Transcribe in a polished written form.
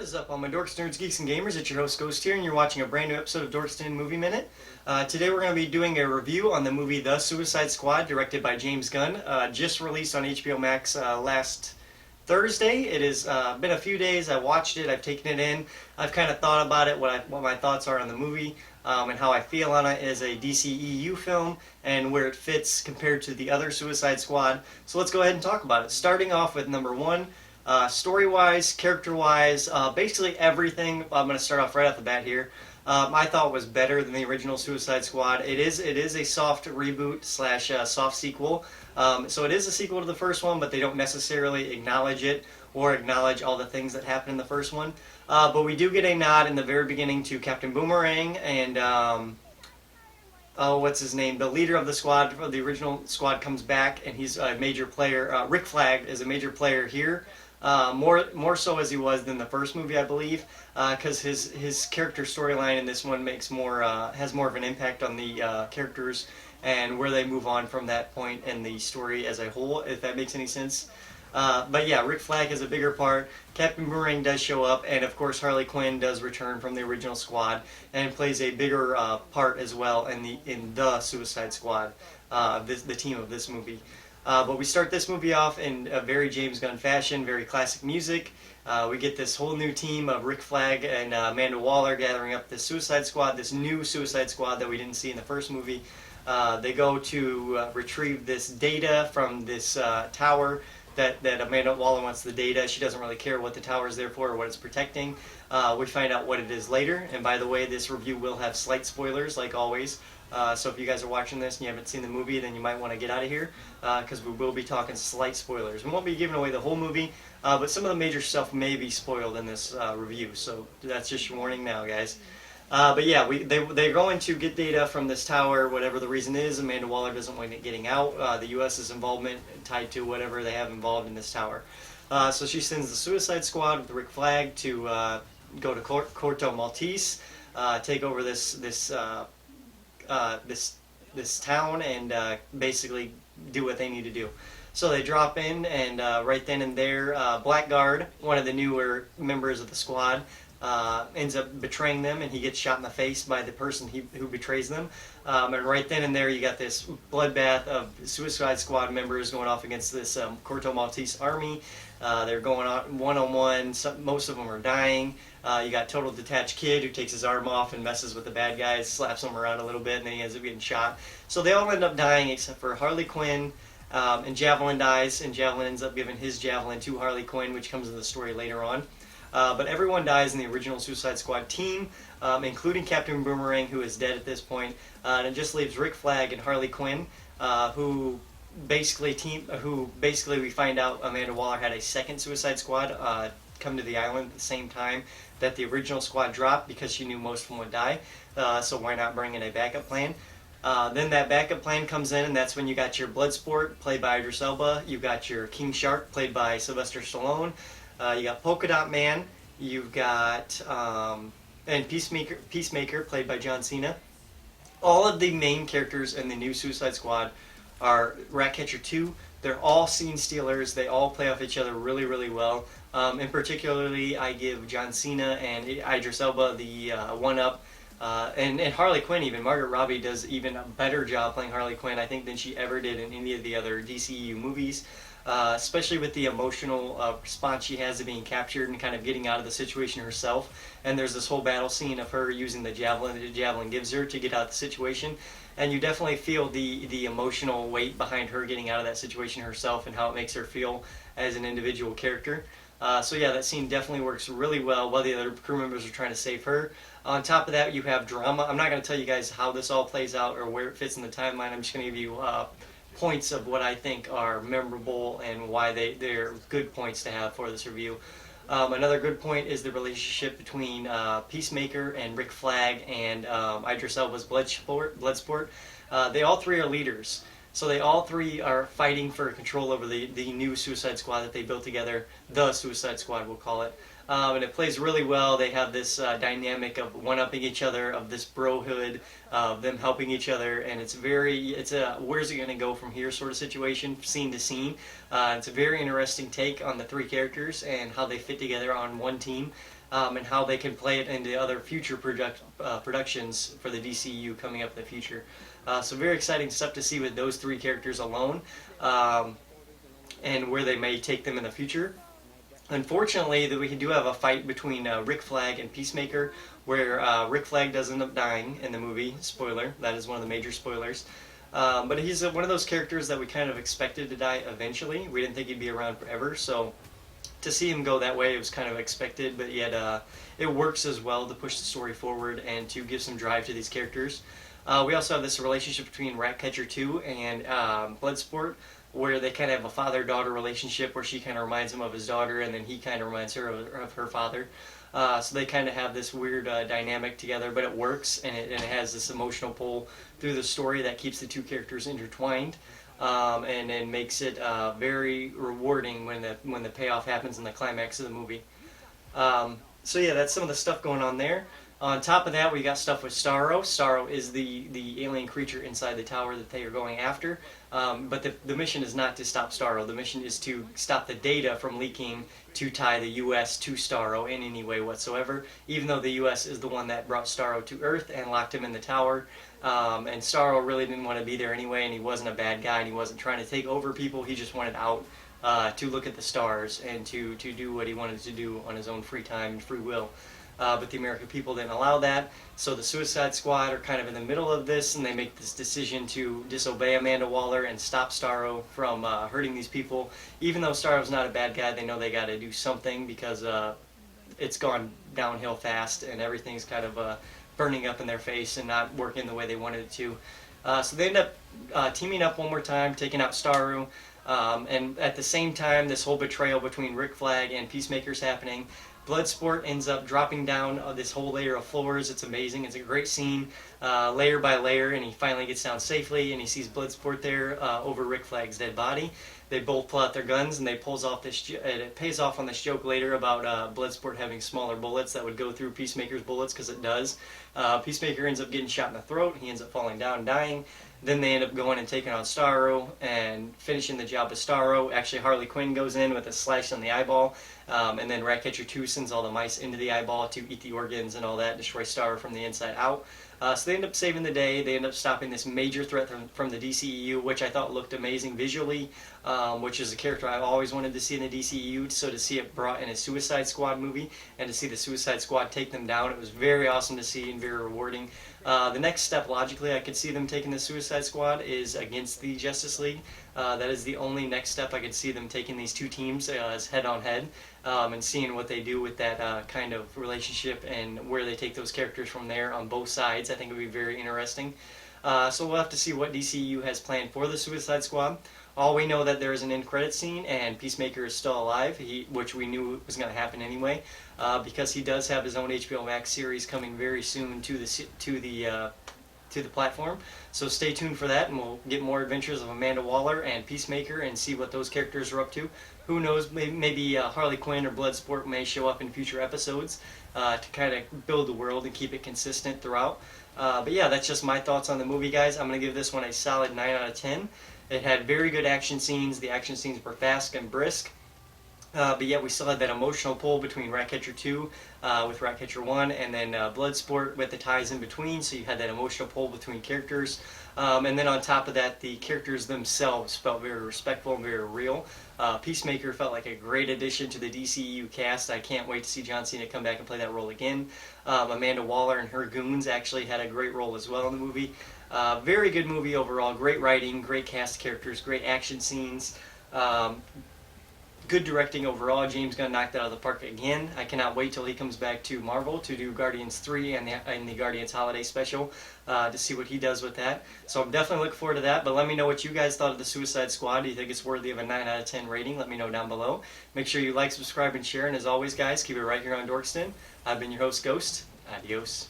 is up, all my dorks, nerds, geeks, and gamers? It's your host Ghost here, and you're watching a brand new episode of Dorks Movie Minute. Today we're going to be doing a review on the movie The Suicide Squad, directed by James Gunn. Just released on HBO Max last Thursday. It has been a few days. I watched it. I've taken it in. I've kind of thought about it, what my thoughts are on the movie, and how I feel on it as a DCEU film, and where it fits compared to the other Suicide Squad. So let's go ahead and talk about it. Starting off with number one. Story-wise, character-wise, basically everything. I'm going to start off right off the bat here. I thought was better than the original Suicide Squad. It is a soft reboot slash soft sequel. So it is a sequel to the first one, but they don't necessarily acknowledge it or acknowledge all the things that happened in the first one. But we do get a nod in the very beginning to Captain Boomerang and what's his name? The leader of the squad, of the original squad, comes back, and he's a major player. Rick Flag is a major player here. More so as he was than the first movie, I believe, because his character storyline in this one has more of an impact on the characters and where they move on from that point in the story as a whole, if that makes any sense. But yeah, Rick Flag has a bigger part. Captain Boomerang does show up, and of course Harley Quinn does return from the original squad and plays a bigger part as well in the Suicide Squad, the team of this movie. But we start this movie off in a very James Gunn fashion, very classic music. We get this whole new team of Rick Flag and Amanda Waller gathering up this Suicide Squad, this new Suicide Squad that we didn't see in the first movie. They go to retrieve this data from this tower that Amanda Waller wants the data. She doesn't really care what the tower is there for or what it's protecting. We find out what it is later. And by the way, this review will have slight spoilers, like always. So if you guys are watching this and you haven't seen the movie, then you might want to get out of here, because we will be talking slight spoilers. We won't be giving away the whole movie, but some of the major stuff may be spoiled in this review. So that's just your warning now, guys. But yeah, they're going to get data from this tower, whatever the reason is. Amanda Waller doesn't want it getting out. The U.S.'s involvement tied to whatever they have involved in this tower. So she sends the Suicide Squad with Rick Flag to go to Corto Maltese, take over this town, and basically do what they need to do. So they drop in, and right then and there, Blackguard, one of the newer members of the squad, ends up betraying them, and he gets shot in the face by the person who betrays them. And right then and there, you got this bloodbath of Suicide Squad members going off against this Corto Maltese army. They're going on one-on-one. Most of them are dying. You got Total Detached Kid, who takes his arm off and messes with the bad guys, slaps them around a little bit, and then he ends up getting shot. So they all end up dying except for Harley Quinn, and Javelin dies, and Javelin ends up giving his javelin to Harley Quinn, which comes in the story later on. But everyone dies in the original Suicide Squad team, including Captain Boomerang, who is dead at this point, and it just leaves Rick Flag and Harley Quinn, who basically we find out Amanda Waller had a second Suicide Squad come to the island at the same time that the original squad dropped, because she knew most of them would die. So why not bring in a backup plan? Then that backup plan comes in, and that's when you got your Bloodsport, played by Idris Elba. You got your King Shark, played by Sylvester Stallone. You got Polka Dot Man. You've got and Peacemaker, played by John Cena. All of the main characters in the new Suicide Squad are Ratcatcher 2. They're all scene stealers. They all play off each other really, really well. And particularly, I give John Cena and Idris Elba the one-up. And Harley Quinn, even. Margaret Robbie does even a better job playing Harley Quinn, I think, than she ever did in any of the other DCEU movies. Especially with the emotional response she has to being captured and kind of getting out of the situation herself. And there's this whole battle scene of her using the javelin that the javelin gives her to get out of the situation. And you definitely feel the emotional weight behind her getting out of that situation herself and how it makes her feel as an individual character. So yeah, that scene definitely works really well while the other crew members are trying to save her. On top of that, you have drama. I'm not going to tell you guys how this all plays out or where it fits in the timeline. I'm just going to give you points of what I think are memorable and why they're good points to have for this review. Another good point is the relationship between Peacemaker and Rick Flag and Idris Elba's Bloodsport. They all three are leaders. So they all three are fighting for control over the new Suicide Squad that they built together. The Suicide Squad, we'll call it. And it plays really well. They have this dynamic of one-upping each other, of this brohood, of them helping each other, and it's a where's it going to go from here sort of situation, scene to scene. It's a very interesting take on the three characters and how they fit together on one team. and how they can play it into other future productions for the DCU coming up in the future. So very exciting stuff to see with those three characters alone, and where they may take them in the future. Unfortunately, we do have a fight between Rick Flag and Peacemaker, where Rick Flag does end up dying in the movie. Spoiler, that is one of the major spoilers. But he's one of those characters that we kind of expected to die eventually. We didn't think he'd be around forever, so to see him go that way, it was kind of expected, but yet it works as well to push the story forward and to give some drive to these characters. We also have this relationship between Ratcatcher 2 and Bloodsport, where they kind of have a father-daughter relationship where she kind of reminds him of his daughter and then he kind of reminds her of her father. So they kind of have this weird dynamic together, but it works, and it has this emotional pull through the story that keeps the two characters intertwined, and makes it very rewarding when the payoff happens in the climax of the movie. So yeah, that's some of the stuff going on there. On top of that, we got stuff with Starro. Starro is the alien creature inside the tower that they are going after. But the mission is not to stop Starro. The mission is to stop the data from leaking to tie the U.S. to Starro in any way whatsoever, even though the U.S. is the one that brought Starro to Earth and locked him in the tower. And Starro really didn't want to be there anyway, and he wasn't a bad guy, and he wasn't trying to take over people. He just wanted out to look at the stars and to do what he wanted to do on his own free time and free will. But the American people didn't allow that, so the Suicide Squad are kind of in the middle of this, and they make this decision to disobey Amanda Waller and stop Starro from hurting these people. Even though Starro's not a bad guy, they know they got to do something because it's gone downhill fast, and everything's kind of burning up in their face and not working the way they wanted it to. So they end up teaming up one more time, taking out Starro. And at the same time, this whole betrayal between Rick Flag and Peacemaker's happening. Bloodsport ends up dropping down this whole layer of floors. It's amazing. It's a great scene, layer by layer, and he finally gets down safely, and he sees Bloodsport there over Rick Flag's dead body. They both pull out their guns, and they pulls off this. It pays off on this joke later about Bloodsport having smaller bullets that would go through Peacemaker's bullets, because it does. Peacemaker ends up getting shot in the throat. He ends up falling down and dying. Then they end up going and taking on Starro and finishing the job with Starro. Actually, Harley Quinn goes in with a slash on the eyeball, and then Ratcatcher 2 sends all the mice into the eyeball to eat the organs and all that, destroy Starro from the inside out. So they end up saving the day. They end up stopping this major threat from the DCEU, which I thought looked amazing visually, which is a character I've always wanted to see in the DCEU. So to see it brought in a Suicide Squad movie and to see the Suicide Squad take them down, it was very awesome to see and very rewarding. The next step, logically, I could see them taking the Suicide Squad is against the Justice League. That is the only next step I could see them taking these two teams as head-on-head, and seeing what they do with that kind of relationship and where they take those characters from there on both sides. I think it would be very interesting. So we'll have to see what DCU has planned for the Suicide Squad. All we know that there is an end credit scene and Peacemaker is still alive, which we knew was going to happen anyway, because he does have his own HBO Max series coming very soon to the platform. So stay tuned for that, and we'll get more adventures of Amanda Waller and Peacemaker and see what those characters are up to. Who knows, maybe Harley Quinn or Bloodsport may show up in future episodes to kind of build the world and keep it consistent throughout. But yeah, that's just my thoughts on the movie, guys. I'm going to give this one a solid 9 out of 10. It had very good action scenes. The action scenes were fast and brisk. But yet we still had that emotional pull between Ratcatcher 2 with Ratcatcher 1 and then Bloodsport with the ties in between, so you had that emotional pull between characters. And then on top of that, the characters themselves felt very respectful and very real. Peacemaker felt like a great addition to the DCEU cast. I can't wait to see John Cena come back and play that role again. Amanda Waller and her goons actually had a great role as well in the movie. Very good movie overall. Great writing, great cast of characters, great action scenes. Good directing overall. James Gunn knocked it out of the park again. I cannot wait till he comes back to Marvel to do Guardians 3 and the Guardians Holiday Special to see what he does with that. So I'm definitely looking forward to that. But let me know what you guys thought of the Suicide Squad. Do you think it's worthy of a 9 out of 10 rating? Let me know down below. Make sure you like, subscribe, and share. And as always, guys, keep it right here on Dorkston. I've been your host, Ghost. Adios.